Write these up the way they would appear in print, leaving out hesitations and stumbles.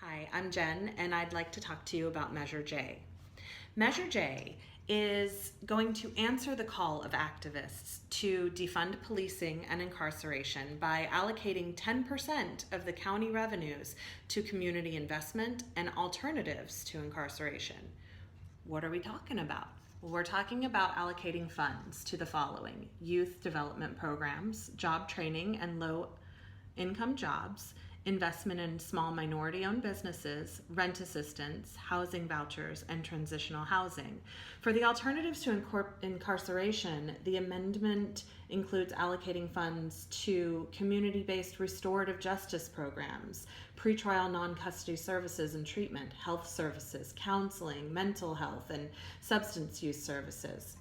Hi, I'm Jen, and I'd like to talk to you about Measure J. Measure J is going to answer the call of activists to defund policing and incarceration by allocating 10% of the county revenues to community investment and alternatives to incarceration. What are we talking about? Well, we're talking about allocating funds to the following: youth development programs, job training and low-income jobs, investment in small minority-owned businesses, rent assistance, housing vouchers, and transitional housing. For the alternatives to incarceration, the amendment includes allocating funds to community-based restorative justice programs, pretrial non-custody services and treatment, health services, counseling, mental health, and substance use services.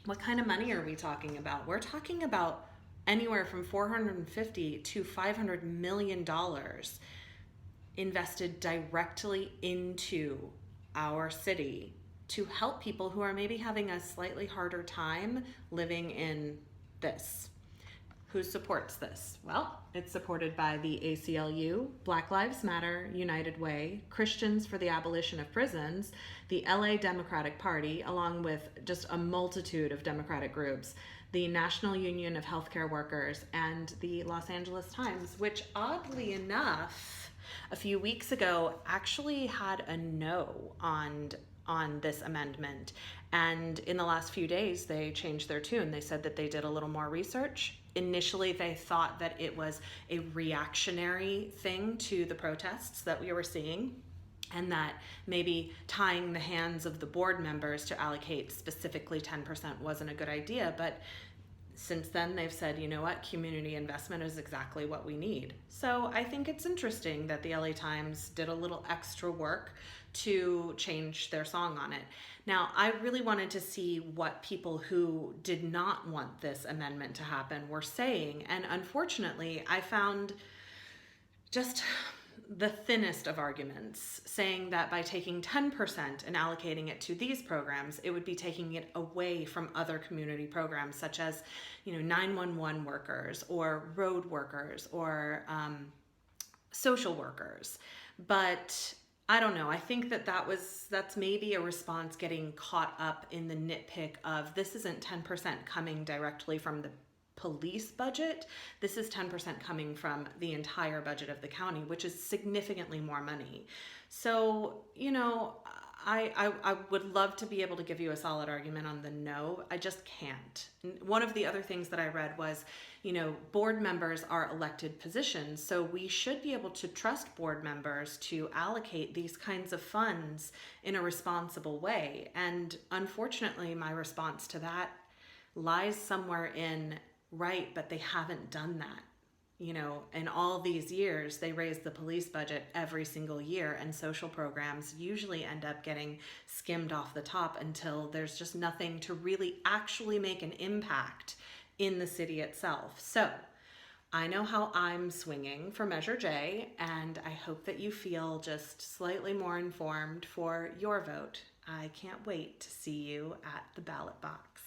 What kind of money are we talking about? We're talking about anywhere from $450 to $500 million invested directly into our city to help people who are maybe having a slightly harder time living in this. Who supports this? Well, it's supported by the ACLU, Black Lives Matter, United Way, Christians for the Abolition of Prisons, the LA Democratic Party, along with just a multitude of Democratic groups, the National Union of Healthcare Workers, and the Los Angeles Times, which oddly enough, a few weeks ago actually had a no on this amendment. And in the last few days, they changed their tune. They said that they did a little more research. Initially, they thought that it was a reactionary thing to the protests that we were seeing, and that maybe tying the hands of the board members to allocate specifically 10% wasn't a good idea. But since then, they've said, you know what, community investment is exactly what we need. So I think it's interesting that the LA Times did a little extra work to change their song on it. Now, I really wanted to see what people who did not want this amendment to happen were saying. And unfortunately, I found just the thinnest of arguments, saying that by taking 10% and allocating it to these programs, it would be taking it away from other community programs such as, 911 workers or road workers or social workers. But I don't know. I think that's maybe a response getting caught up in the nitpick of this isn't 10% coming directly from the police budget. This is 10% coming from the entire budget of the county, which is significantly more money. So, I would love to be able to give you a solid argument on the no. I just can't. One of the other things that I read was, board members are elected positions, so we should be able to trust board members to allocate these kinds of funds in a responsible way. And unfortunately, my response to that lies somewhere in, right, but they haven't done that. In all these years, they raise the police budget every single year, and social programs usually end up getting skimmed off the top until there's just nothing to really actually make an impact in the city itself. So I know how I'm swinging for Measure J, and I hope that you feel just slightly more informed for your vote. I can't wait to see you at the ballot box.